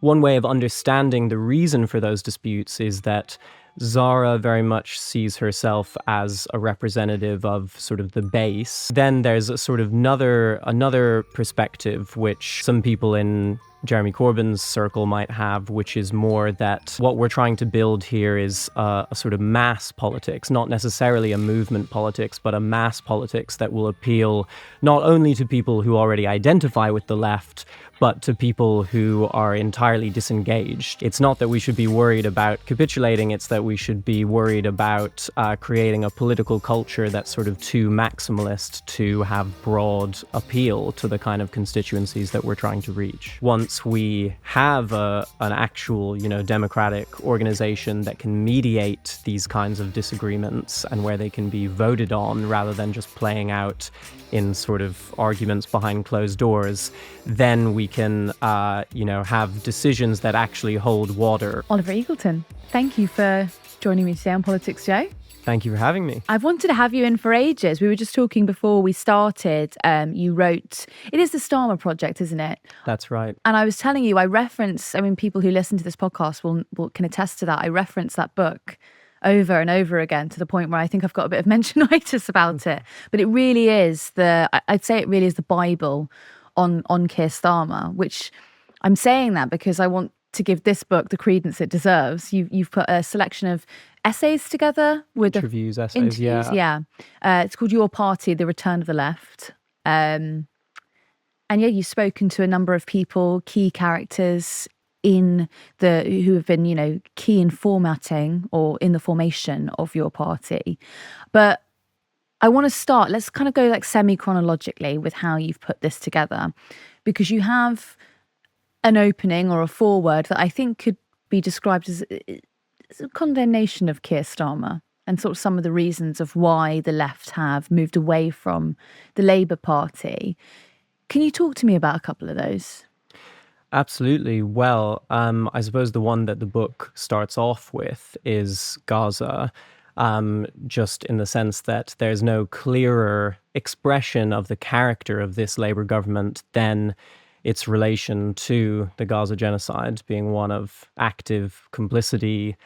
one way of understanding the reason for those disputes is that Zara very much sees herself as a representative of sort of the base. Then there's a sort of another perspective, which some people in Jeremy Corbyn's circle might have, which is more that what we're trying to build here is a sort of mass politics, not necessarily a movement politics, but a mass politics that will appeal not only to people who already identify with the left, but to people who are entirely disengaged. It's not that we should be worried about capitulating, it's that we should be worried about creating a political culture that's sort of too maximalist to have broad appeal to the kind of constituencies that we're trying to reach. Once we have an actual, democratic organization that can mediate these kinds of disagreements and where they can be voted on rather than just playing out in sort of arguments behind closed doors, then we can, have decisions that actually hold water. Oliver Eagleton, thank you for joining me today on Politics Joe. Thank you for having me. I've wanted to have you in for ages. We were just talking before we started. You wrote, it is the Starmer project, isn't it? That's right. And I was telling you, people who listen to this podcast can attest to that. I reference that book over and over again to the point where I think I've got a bit of mentionitis about it. But it really is I'd say it really is the Bible on Keir Starmer, which I'm saying that because I want to give this book the credence it deserves. You've put a selection of essays together with interviews, Yeah. It's called Your Party, The Return of the Left. And you've spoken to a number of people, key characters who have been, key in formatting or in the formation of your party. But I want to start, let's kind of go like semi-chronologically with how you've put this together, because you have an opening or a foreword that I think could be described as a condemnation of Keir Starmer and sort of some of the reasons of why the left have moved away from the Labour Party. Can you talk to me about a couple of those? Absolutely. Well, I suppose the one that the book starts off with is Gaza, just in the sense that there's no clearer expression of the character of this Labour government than its relation to the Gaza genocide, being one of active complicity,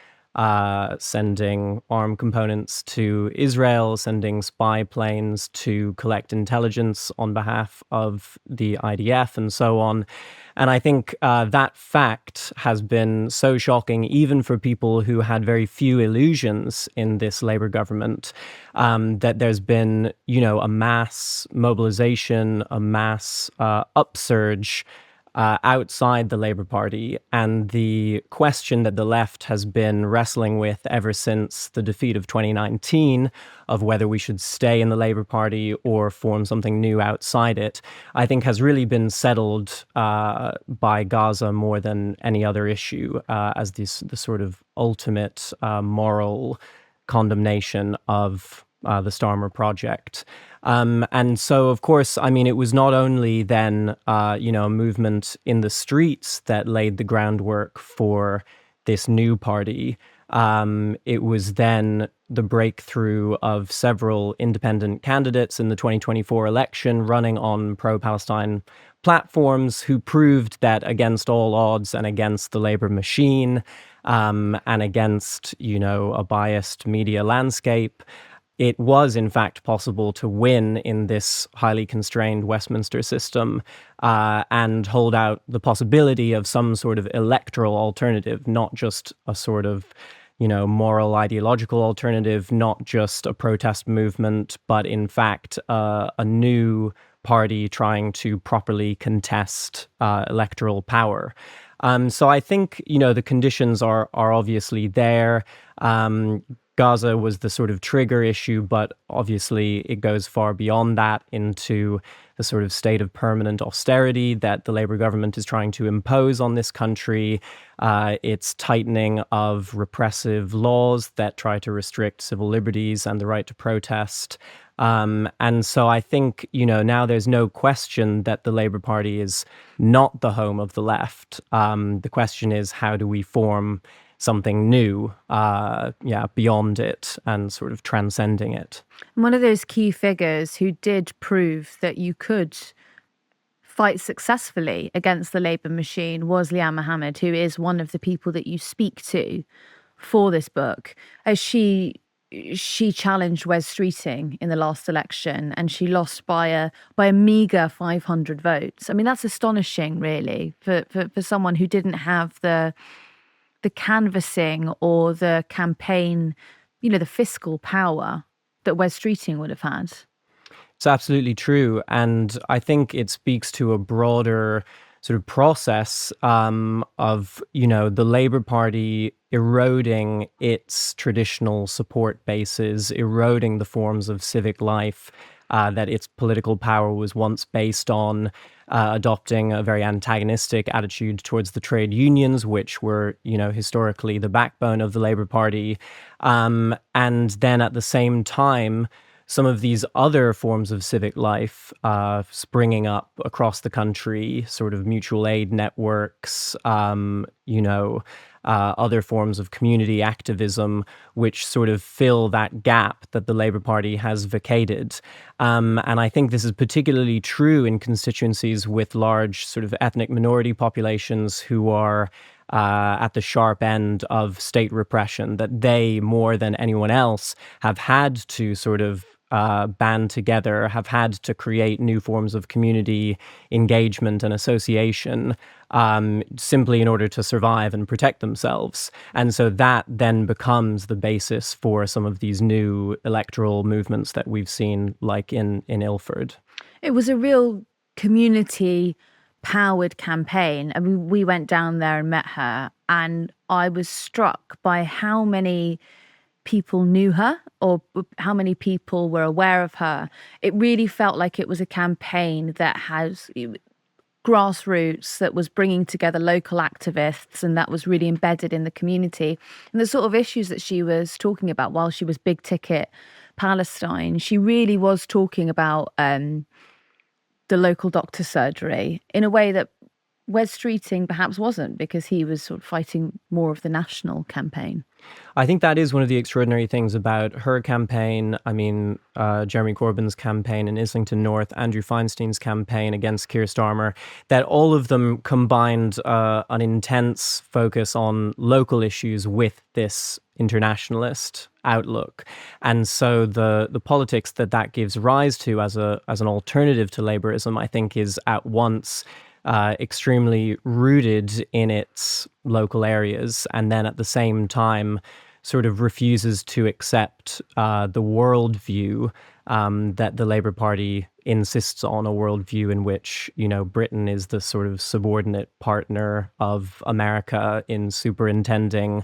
sending armed components to Israel, sending spy planes to collect intelligence on behalf of the IDF and so on. And I think that fact has been so shocking, even for people who had very few illusions in this Labour government, that there's been, a mass mobilization, a mass upsurge outside the Labour Party. And the question that the left has been wrestling with ever since the defeat of 2019 of whether we should stay in the Labour Party or form something new outside it, I think has really been settled by Gaza more than any other issue as the sort of ultimate moral condemnation of the Starmer project. And so, of course, it was not only then, a movement in the streets that laid the groundwork for this new party. It was then the breakthrough of several independent candidates in the 2024 election running on pro-Palestine platforms who proved that against all odds and against the Labour machine and against, a biased media landscape, it was, in fact, possible to win in this highly constrained Westminster system and hold out the possibility of some sort of electoral alternative, not just a sort of, moral ideological alternative, not just a protest movement, but in fact, a new party trying to properly contest electoral power. So I think, the conditions are obviously there. Gaza was the sort of trigger issue, but obviously it goes far beyond that into the sort of state of permanent austerity that the Labour government is trying to impose on this country. Its tightening of repressive laws that try to restrict civil liberties and the right to protest. And so I think, now there's no question that the Labour Party is not the home of the left. The question is, how do we form something new, beyond it and sort of transcending it? One of those key figures who did prove that you could fight successfully against the Labour machine was Leanne Mohammed, who is one of the people that you speak to for this book, as she challenged Wes Streeting in the last election, and she lost by a meager 500 votes. I mean, that's astonishing, really, for someone who didn't have the canvassing or the campaign, the fiscal power that Wes Streeting would have had. It's absolutely true. And I think it speaks to a broader sort of process of, the Labour Party eroding its traditional support bases, eroding the forms of civic life that its political power was once based on, adopting a very antagonistic attitude towards the trade unions, which were, historically the backbone of the Labour Party. And then at the same time, some of these other forms of civic life springing up across the country, sort of mutual aid networks, other forms of community activism, which sort of fill that gap that the Labour Party has vacated. And I think this is particularly true in constituencies with large sort of ethnic minority populations who are at the sharp end of state repression, that they, more than anyone else, have had to sort of band together, have had to create new forms of community engagement and association simply in order to survive and protect themselves. And so that then becomes the basis for some of these new electoral movements that we've seen, like in Ilford. It was a real community powered campaign. I mean, we went down there and met her, and I was struck by how many people knew her or how many people were aware of her. It really felt like it was a campaign that has grassroots, that was bringing together local activists, and that was really embedded in the community. And the sort of issues that she was talking about while she was big ticket Palestine, she really was talking about the local doctor surgery in a way that Wes Streeting perhaps wasn't, because he was sort of fighting more of the national campaign. I think that is one of the extraordinary things about her campaign. I mean, Jeremy Corbyn's campaign in Islington North, Andrew Feinstein's campaign against Keir Starmer, that all of them combined an intense focus on local issues with this internationalist outlook. And so the politics that gives rise to as an alternative to Labourism, I think, is at once extremely rooted in its local areas, and then at the same time sort of refuses to accept the worldview that the Labour Party insists on, a worldview in which, Britain is the sort of subordinate partner of America in superintending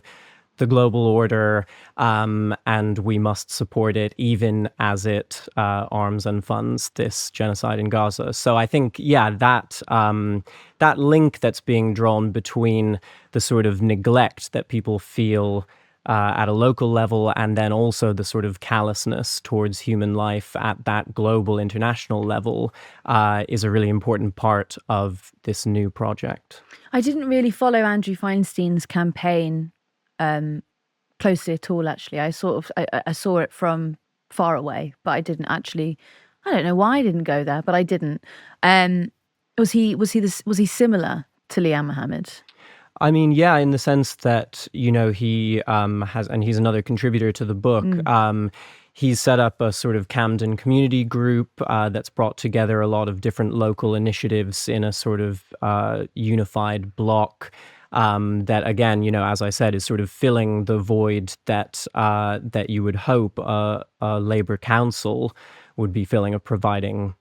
the global order, and we must support it even as it arms and funds this genocide in Gaza. So I think, that link that's being drawn between the sort of neglect that people feel at a local level, and then also the sort of callousness towards human life at that global international level, is a really important part of this new project. I didn't really follow Andrew Feinstein's campaign closely at all, actually. I saw it from far away, but I didn't actually. I don't know why I didn't go there, but I didn't. Was he similar to Leanne Mohammed? I mean, yeah, in the sense that, he has, and he's another contributor to the book. He's set up a sort of Camden community group that's brought together a lot of different local initiatives in a sort of unified block. That again, as I said, is sort of filling the void that you would hope a Labour council would be filling, of providing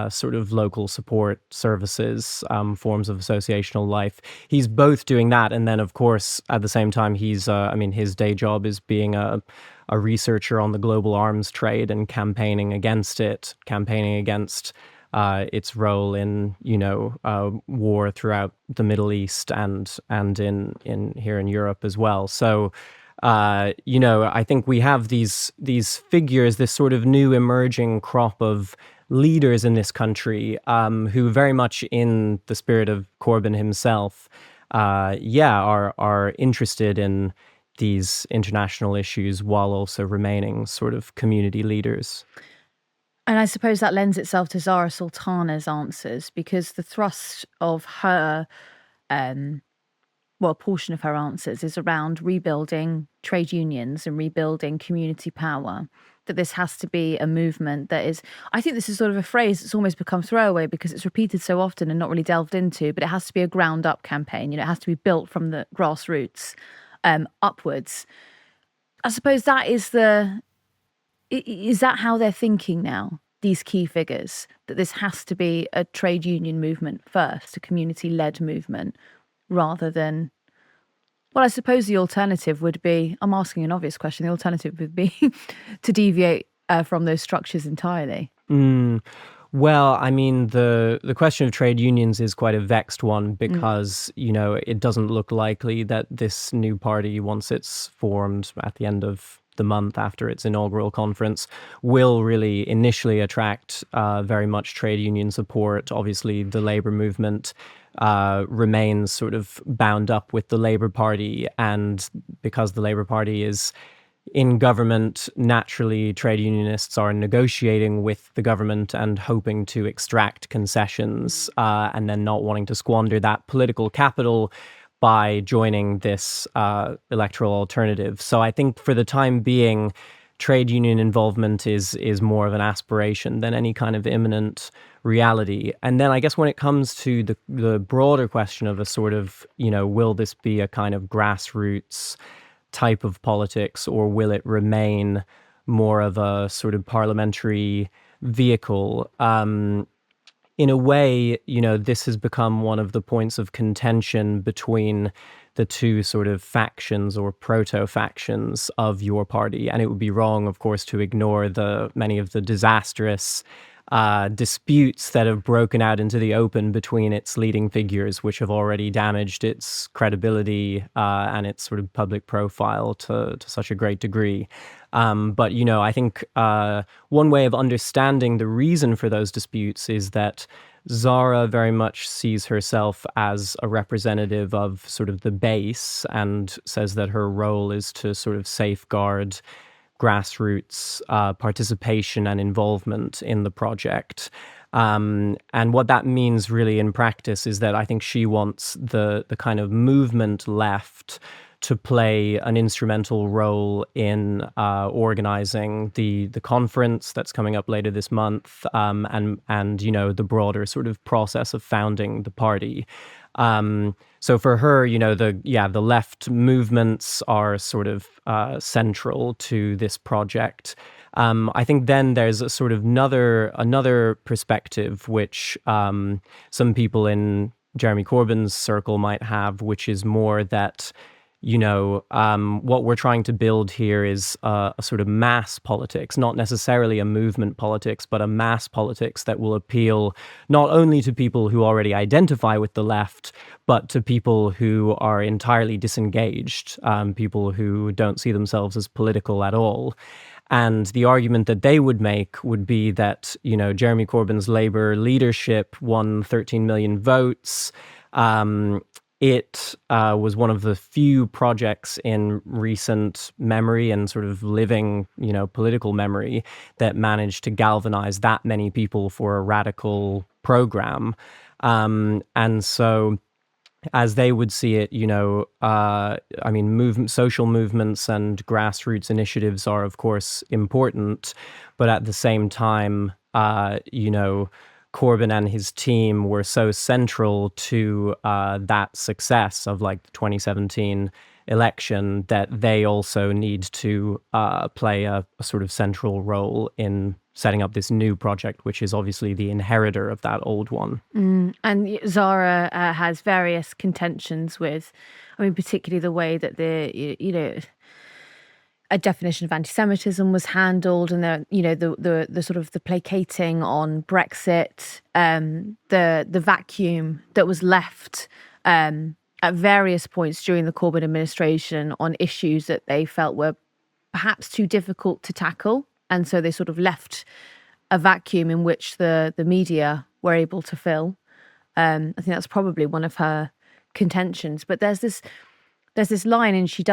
sort of local support services, forms of associational life. He's both doing that, and then of course at the same time he's his day job is being a researcher on the global arms trade and campaigning against its role in war throughout the Middle East and in here in Europe as well. So I think we have these figures, this sort of new emerging crop of leaders in this country, who very much in the spirit of Corbyn himself, are interested in these international issues while also remaining sort of community leaders. And I suppose that lends itself to Zara Sultana's answers, because the thrust of her, a portion of her answers is around rebuilding trade unions and rebuilding community power. That this has to be a movement that is, I think this is sort of a phrase that's almost become throwaway because it's repeated so often and not really delved into, but it has to be a ground up campaign. It has to be built from the grassroots upwards. I suppose that is that how they're thinking now, these key figures, that this has to be a trade union movement first, a community-led movement, rather than, well, I suppose the alternative would be, I'm asking an obvious question, the alternative would be to deviate from those structures entirely. Well, I mean, the question of trade unions is quite a vexed one because, it doesn't look likely that this new party, once it's formed at the end of the month after its inaugural conference, will really initially attract very much trade union support. Obviously, the labor movement remains sort of bound up with the Labour Party, and because the Labour Party is in government, naturally, trade unionists are negotiating with the government and hoping to extract concessions, and then not wanting to squander that political capital by joining this electoral alternative. So I think for the time being, trade union involvement is more of an aspiration than any kind of imminent reality. And then I guess when it comes to the broader question of a sort of, will this be a kind of grassroots type of politics, or will it remain more of a sort of parliamentary vehicle? In a way, this has become one of the points of contention between the two sort of factions or proto-factions of your party. And it would be wrong, of course, to ignore many of the disastrous disputes that have broken out into the open between its leading figures, which have already damaged its credibility and its sort of public profile to such a great degree. But, I think one way of understanding the reason for those disputes is that Zara very much sees herself as a representative of sort of the base and says that her role is to sort of safeguard grassroots participation and involvement in the project. And what that means really in practice is that I think she wants the kind of movement left to play an instrumental role in organizing the conference that's coming up later this month, and the broader sort of process of founding the party. So for her, the left movements are sort of central to this project. I think then there's a sort of another perspective which some people in Jeremy Corbyn's circle might have, which is more that what we're trying to build here is a sort of mass politics, not necessarily a movement politics, but a mass politics that will appeal not only to people who already identify with the left, but to people who are entirely disengaged, people who don't see themselves as political at all. And the argument that they would make would be that, Jeremy Corbyn's Labour leadership won 13 million votes. It was one of the few projects in recent memory and sort of living, political memory that managed to galvanize that many people for a radical program. And so, as they would see it, social movements and grassroots initiatives are, of course, important, but at the same time, Corbyn and his team were so central to that success of the 2017 election that they also need to play a sort of central role in setting up this new project, which is obviously the inheritor of that old one. And Zara has various contentions with, particularly the way that a definition of anti-Semitism was handled, and the sort of the placating on Brexit, the vacuum that was left at various points during the Corbyn administration on issues that they felt were perhaps too difficult to tackle, and so they sort of left a vacuum in which the media were able to fill. I think that's probably one of her contentions. But there's this line, and she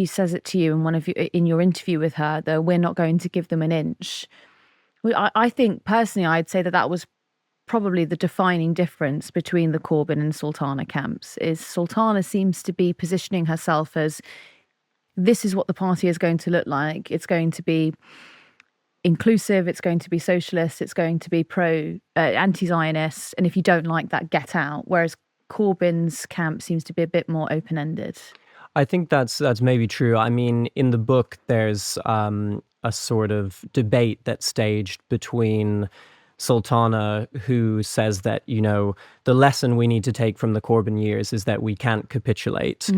says it to you in in your interview with her, that we're not going to give them an inch. Well, I think personally, I'd say that was probably the defining difference between the Corbyn and Sultana camps. Is Sultana seems to be positioning herself as, this is what the party is going to look like. It's going to be inclusive, it's going to be socialist, it's going to be anti-Zionist, and if you don't like that, get out. Whereas Corbyn's camp seems to be a bit more open-ended. I think that's maybe true. I mean, in the book, there's a sort of debate that's staged between Sultana, who says that, the lesson we need to take from the Corbyn years is that we can't capitulate.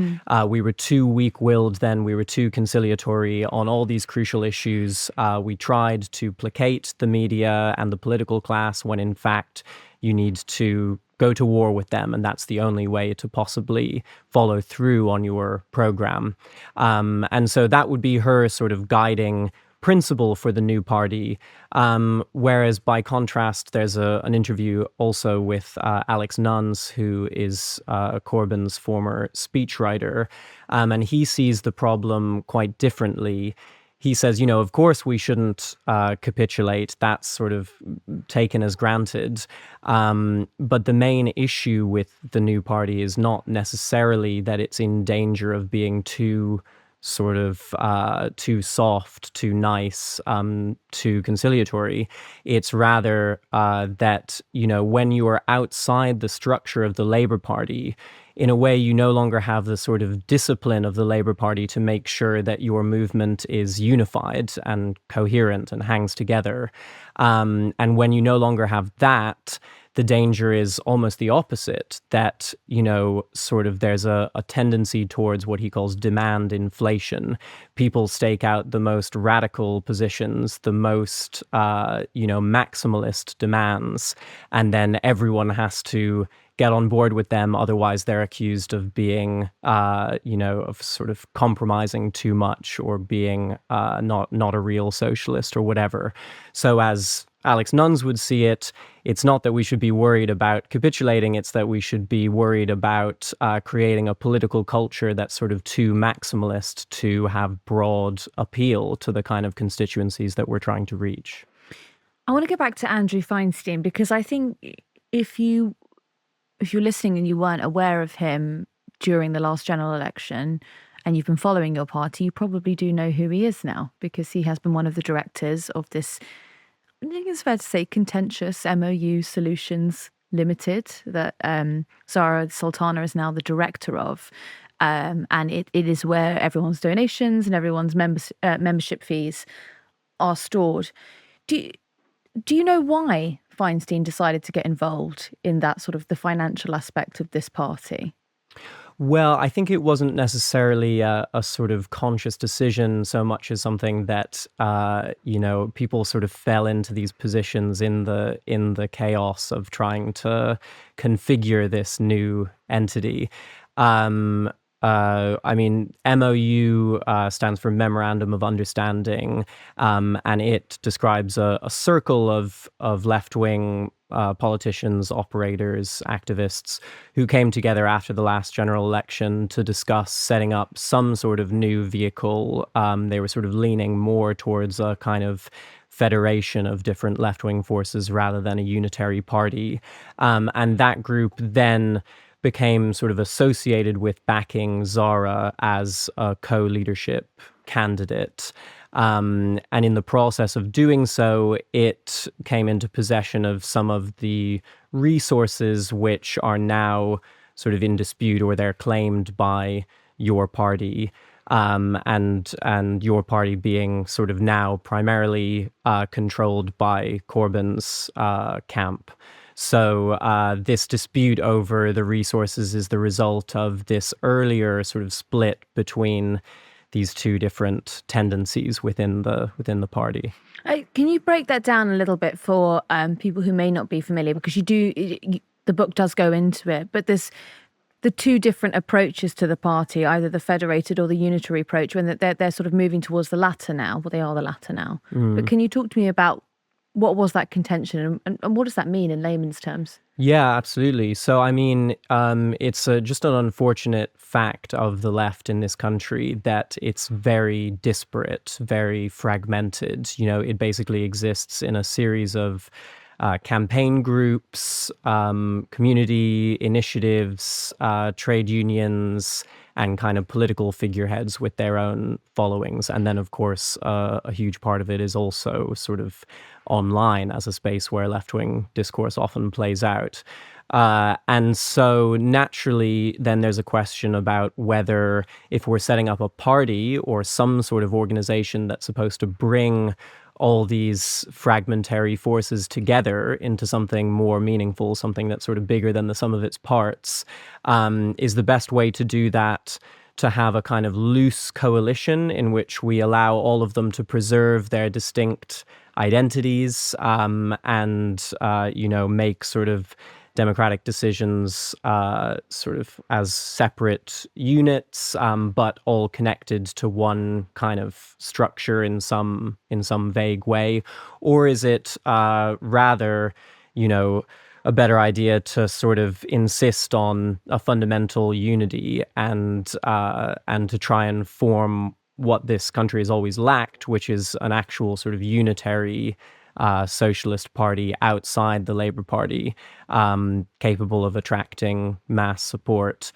We were too weak-willed then. We were too conciliatory on all these crucial issues. We tried to placate the media and the political class when, in fact, you need to go to war with them, and that's the only way to possibly follow through on your program. And so that would be her sort of guiding principle for the new party. Whereas by contrast, there's an interview also with Alex Nuns, who is Corbyn's former speechwriter, and he sees the problem quite differently. He says, of course we shouldn't capitulate. That's sort of taken as granted. But the main issue with the new party is not necessarily that it's in danger of being too soft, too nice, too conciliatory. It's rather that, when you are outside the structure of the Labour Party, in a way, you no longer have the sort of discipline of the Labour Party to make sure that your movement is unified and coherent and hangs together. And when you no longer have that, the danger is almost the opposite, that, there's a tendency towards what he calls demand inflation. People stake out the most radical positions, the most, maximalist demands, and then everyone has to get on board with them. Otherwise, they're accused of being, of sort of compromising too much, or being not a real socialist or whatever. So as Alex Nuns would see it, it's not that we should be worried about capitulating, it's that we should be worried about creating a political culture that's sort of too maximalist to have broad appeal to the kind of constituencies that we're trying to reach. I want to go back to Andrew Feinstein, because I think if you're listening and you weren't aware of him during the last general election and you've been following your party, you probably do know who he is now, because he has been one of the directors of this, I think it's fair to say, contentious MOU Solutions Limited that Zara Sultana is now the director of. And it is where everyone's donations and everyone's membership fees are stored. Do you know why Feinstein decided to get involved in that sort of the financial aspect of this party? Well, I think it wasn't necessarily a sort of conscious decision so much as something that, people sort of fell into these positions in the chaos of trying to configure this new entity. MOU stands for Memorandum of Understanding, and it describes a circle of left-wing politicians, operators, activists who came together after the last general election to discuss setting up some sort of new vehicle. They were sort of leaning more towards a kind of federation of different left-wing forces rather than a unitary party. And that group then became sort of associated with backing Zara as a co-leadership candidate. And in the process of doing so, it came into possession of some of the resources which are now sort of in dispute, or they're claimed by your party. And your party being sort of now primarily controlled by Corbyn's camp. So this dispute over the resources is the result of this earlier sort of split between these two different tendencies within the party. Can you break that down a little bit for people who may not be familiar? Because the book does go into it, but there's the two different approaches to the party, either the federated or the unitary approach, when they're sort of moving towards the latter now. Well, they are the latter now. But can you talk to me about what was that contention, and what does that mean in layman's terms? Yeah, absolutely. So, I mean, it's just an unfortunate fact of the left in this country that it's very disparate, very fragmented. It basically exists in a series of campaign groups, community initiatives, trade unions, and kind of political figureheads with their own followings. And then, of course, a huge part of it is also sort of online as a space where left-wing discourse often plays out. And so naturally, then there's a question about whether if we're setting up a party or some sort of organization that's supposed to bring all these fragmentary forces together into something more meaningful, something that's sort of bigger than the sum of its parts, is the best way to do that to have a kind of loose coalition in which we allow all of them to preserve their distinct identities and make sort of democratic decisions sort of as separate units, but all connected to one kind of structure in some vague way? Or is it rather, a better idea to sort of insist on a fundamental unity and to try and form what this country has always lacked, which is an actual sort of unitary socialist party outside the Labour Party, capable of attracting mass support.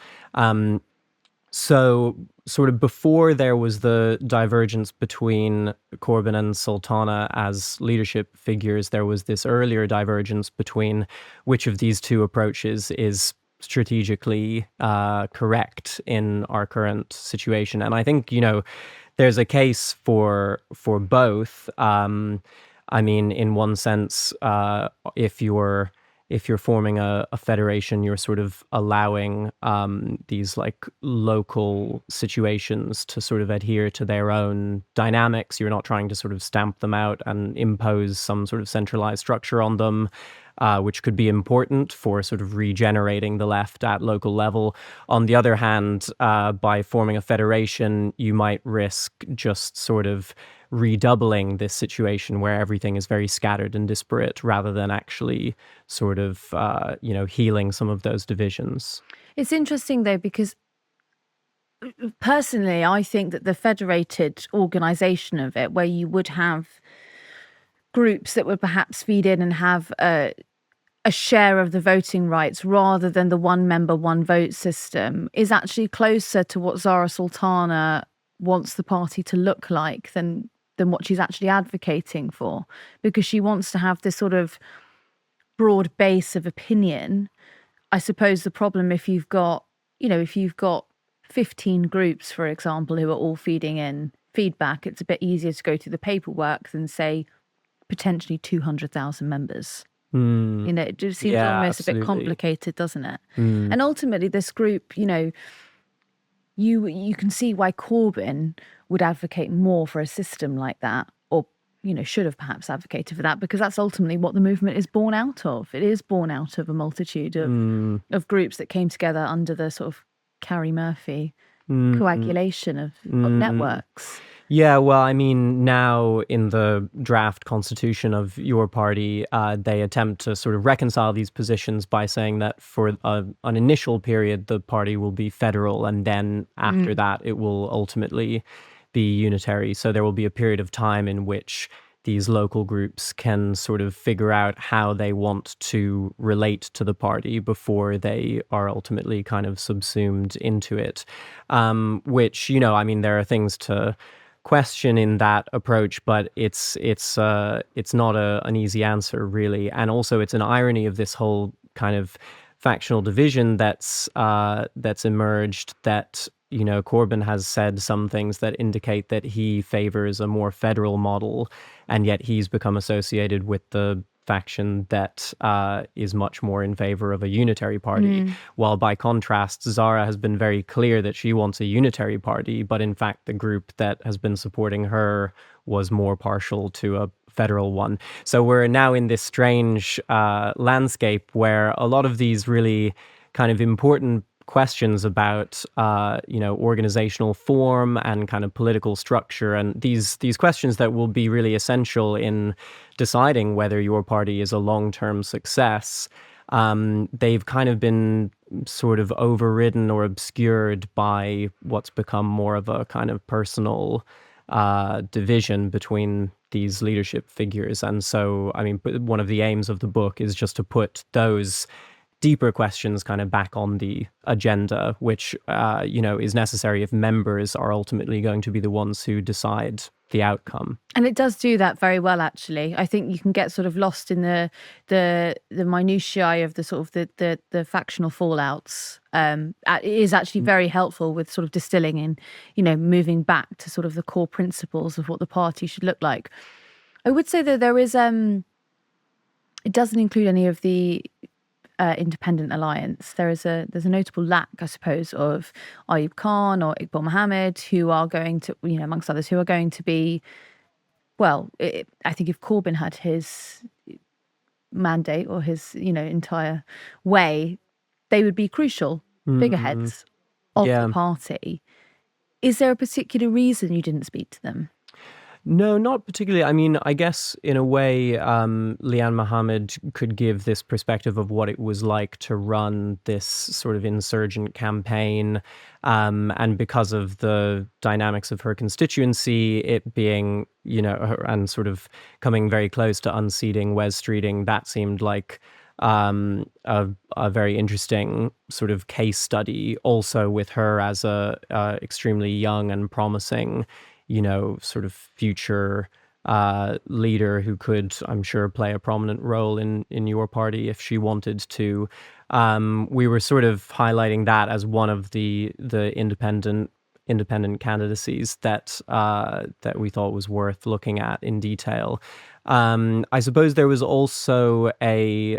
So sort of before there was the divergence between Corbyn and Sultana as leadership figures, there was this earlier divergence between which of these two approaches is strategically correct in our current situation. And I think, there's a case for both. I mean, in one sense, if you're forming a federation, you're sort of allowing these like local situations to sort of adhere to their own dynamics. You're not trying to sort of stamp them out and impose some sort of centralized structure on them, which could be important for sort of regenerating the left at local level. On the other hand, by forming a federation, you might risk just sort of redoubling this situation where everything is very scattered and disparate rather than actually sort of, healing some of those divisions. It's interesting though, because personally, I think that the federated organization of it, where you would have groups that would perhaps feed in and have a share of the voting rights rather than the one member, one vote system, is actually closer to what Zara Sultana wants the party to look like than what she's actually advocating for, because she wants to have this sort of broad base of opinion. I suppose the problem, if you've got 15 groups, for example, who are all feeding in feedback, it's a bit easier to go through the paperwork than, say, potentially 200,000 members. It just seems almost absolutely. a bit complicated, doesn't it? Mm. And ultimately, this group, you can see why Corbyn would advocate more for a system like that, or should have perhaps advocated for that, because that's ultimately what the movement is born out of. It is born out of a multitude of groups that came together under the sort of Carrie Murphy coagulation of networks. Yeah, well, I mean, now in the draft constitution of your party, they attempt to sort of reconcile these positions by saying that for an initial period, the party will be federal, and then after that, it will ultimately be unitary. So there will be a period of time in which these local groups can sort of figure out how they want to relate to the party before they are ultimately kind of subsumed into it, which, I mean, there are things to question in that approach, but it's not an easy answer, really. And also it's an irony of this whole kind of factional division that's emerged, that Corbyn has said some things that indicate that he favors a more federal model, and yet he's become associated with the faction that is much more in favor of a unitary party. While by contrast, Zara has been very clear that she wants a unitary party, but in fact, the group that has been supporting her was more partial to a federal one. So we're now in this strange landscape where a lot of these really kind of important questions about, organizational form and kind of political structure, and these questions that will be really essential in deciding whether your party is a long-term success. They've kind of been sort of overridden or obscured by what's become more of a kind of personal division between these leadership figures. And so, I mean, one of the aims of the book is just to put those deeper questions kind of back on the agenda, which, is necessary if members are ultimately going to be the ones who decide the outcome. And it does do that very well, actually. I think you can get sort of lost in the minutiae of the sort of the factional fallouts. It is actually very helpful with sort of distilling in, moving back to sort of the core principles of what the party should look like. I would say that there is it doesn't include any of the independent alliance. There's a notable lack, I suppose, of Ayub Khan or Iqbal Mohammed, who are going to, amongst others, who are going to be, well, I think if Corbyn had his mandate or his, entire way, they would be crucial figureheads of the party. Is there a particular reason you didn't speak to them? No, not particularly. I mean, I guess in a way, Liane Mohammed could give this perspective of what it was like to run this sort of insurgent campaign. And because of the dynamics of her constituency, it being, and sort of coming very close to unseating Wes Streeting, that seemed like a very interesting sort of case study, also with her as a extremely young and promising sort of future leader who could, I'm sure, play a prominent role in your party if she wanted to. We were sort of highlighting that as one of the independent candidacies that we thought was worth looking at in detail. I suppose there was also a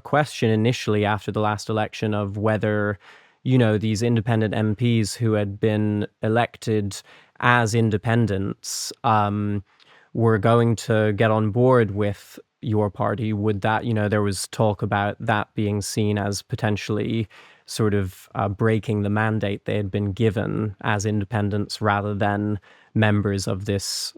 question initially after the last election of whether, these independent MPs who had been elected as independents were going to get on board with your party. Would that, there was talk about that being seen as potentially sort of breaking the mandate they had been given as independents rather than members of this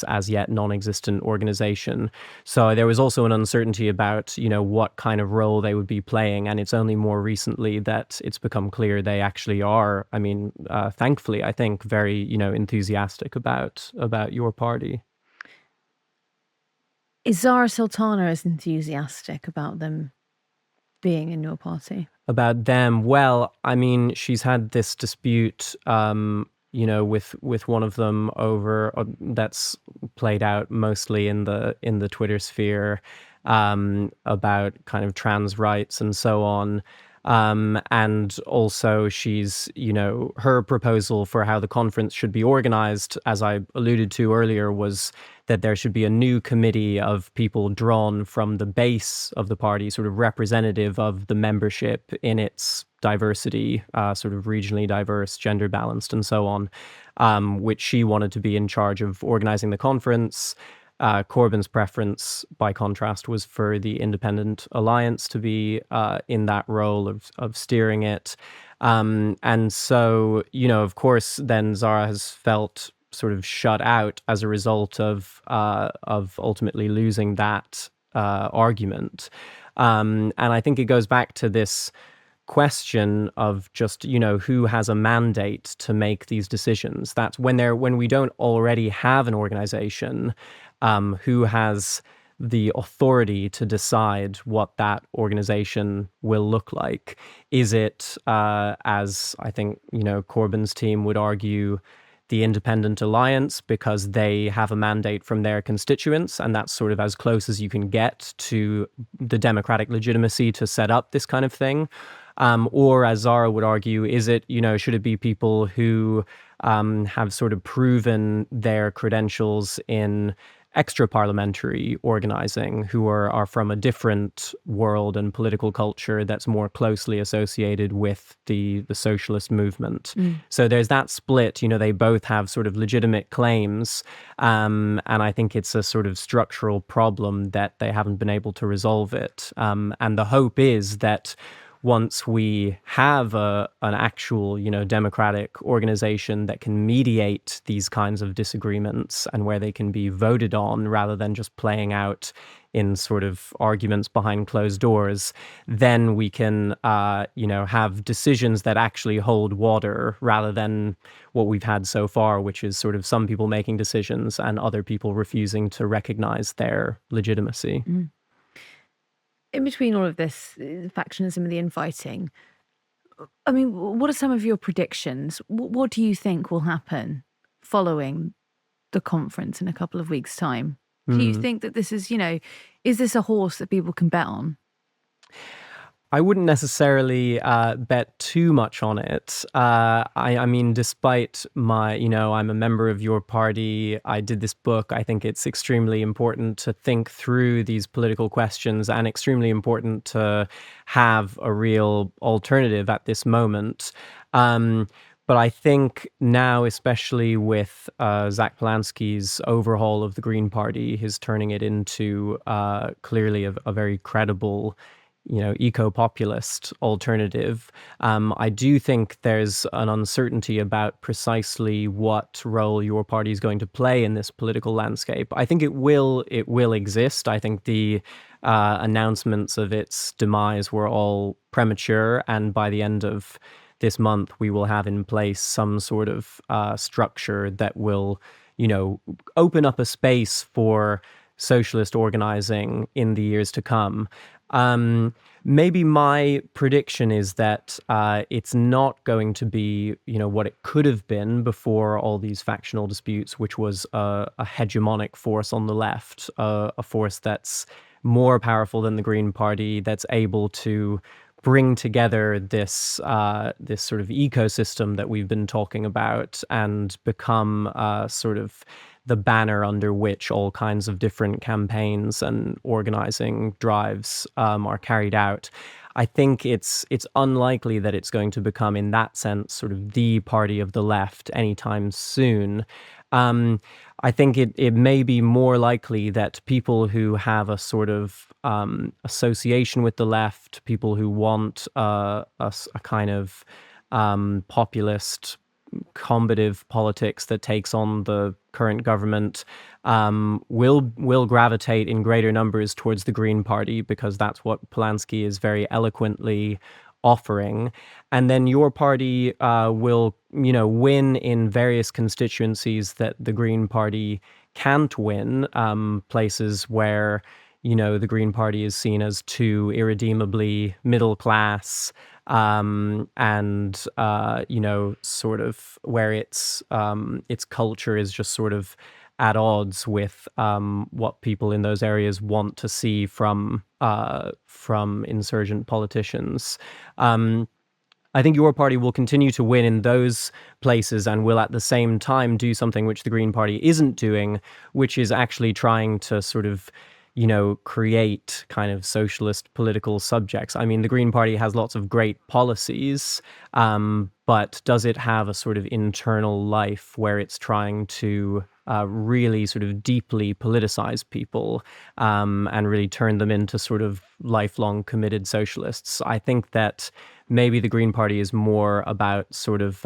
as yet non-existent organization. So there was also an uncertainty about, what kind of role they would be playing. And it's only more recently that it's become clear they actually are, I mean, thankfully, I think, very, enthusiastic about your party. Is Zara Sultana as enthusiastic about them being in your party? About them? Well, I mean, she's had this dispute with one of them over that's played out mostly in the Twitter sphere about kind of trans rights and so on. And also she's, her proposal for how the conference should be organized, as I alluded to earlier, was that there should be a new committee of people drawn from the base of the party, sort of representative of the membership in its diversity, sort of regionally diverse, gender balanced, and so on, which she wanted to be in charge of organizing the conference. Corbyn's preference, by contrast, was for the Independent Alliance to be in that role of steering it. And so, of course, then Zara has felt sort of shut out as a result of ultimately losing that argument. And I think it goes back to this question of just, who has a mandate to make these decisions. That's when we don't already have an organization, who has the authority to decide what that organization will look like. Is it, as I think, Corbyn's team would argue, the Independent Alliance, because they have a mandate from their constituents, and that's sort of as close as you can get to the democratic legitimacy to set up this kind of thing? Or, as Zara would argue, is it, should it be people who have sort of proven their credentials in extra parliamentary organizing, who are from a different world and political culture that's more closely associated with the socialist movement? So there's that split. They both have sort of legitimate claims, and I think it's a sort of structural problem that they haven't been able to resolve it. And the hope is that once we have an actual, democratic organization that can mediate these kinds of disagreements and where they can be voted on rather than just playing out in sort of arguments behind closed doors, then we can, have decisions that actually hold water rather than what we've had so far, which is sort of some people making decisions and other people refusing to recognize their legitimacy. In between all of this factionism and the infighting, I mean, what are some of your predictions? What do you think will happen following the conference in a couple of weeks' time? Do you think that this is, is this a horse that people can bet on? I wouldn't necessarily bet too much on it. I mean, despite my, I'm a member of your party, I did this book. I think it's extremely important to think through these political questions and extremely important to have a real alternative at this moment. But I think now, especially with Zach Polanski's overhaul of the Green Party, his turning it into clearly a very credible eco-populist alternative. I do think there's an uncertainty about precisely what role your party is going to play in this political landscape. I think it will exist. I think the announcements of its demise were all premature, and by the end of this month, we will have in place some sort of structure that will, open up a space for socialist organizing in the years to come. Maybe my prediction is that it's not going to be, what it could have been before all these factional disputes, which was a hegemonic force on the left, a force that's more powerful than the Green Party, that's able to bring together this this sort of ecosystem that we've been talking about and become sort of the banner under which all kinds of different campaigns and organizing drives are carried out. I think it's unlikely that it's going to become, in that sense, sort of the party of the left anytime soon. I think it may be more likely that people who have a sort of association with the left, people who want a kind of populist combative politics that takes on the current government will gravitate in greater numbers towards the Green Party, because that's what Polanski is very eloquently offering. And then your party will, win in various constituencies that the Green Party can't win, places where, the Green Party is seen as too irredeemably middle class, and sort of where its culture is just sort of at odds with what people in those areas want to see from insurgent politicians. I think your party will continue to win in those places and will at the same time do something which the Green Party isn't doing, which is actually trying to sort of create kind of socialist political subjects. I mean, the Green Party has lots of great policies, but does it have a sort of internal life where it's trying to really sort of deeply politicize people and really turn them into sort of lifelong committed socialists? I think that maybe the Green Party is more about sort of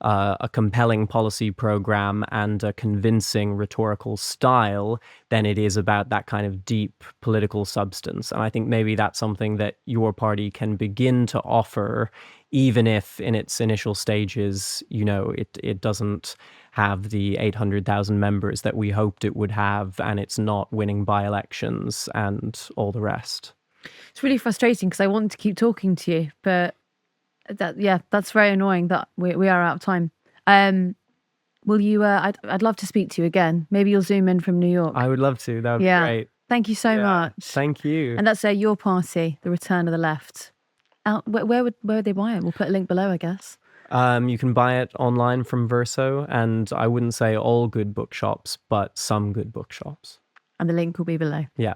a compelling policy program and a convincing rhetorical style than it is about that kind of deep political substance. And I think maybe that's something that your party can begin to offer, even if in its initial stages, it doesn't have the 800,000 members that we hoped it would have, and it's not winning by-elections and all the rest. It's really frustrating because I want to keep talking to you, but that's very annoying that we are out of time. Will you? I'd love to speak to you again. Maybe you'll zoom in from New York. I would love to. That would be great. Thank you so much. Thank you. And that's your party, the Return of the Left. Where would they buy it? We'll put a link below, I guess. You can buy it online from Verso, and I wouldn't say all good bookshops, but some good bookshops. And the link will be below. Yeah.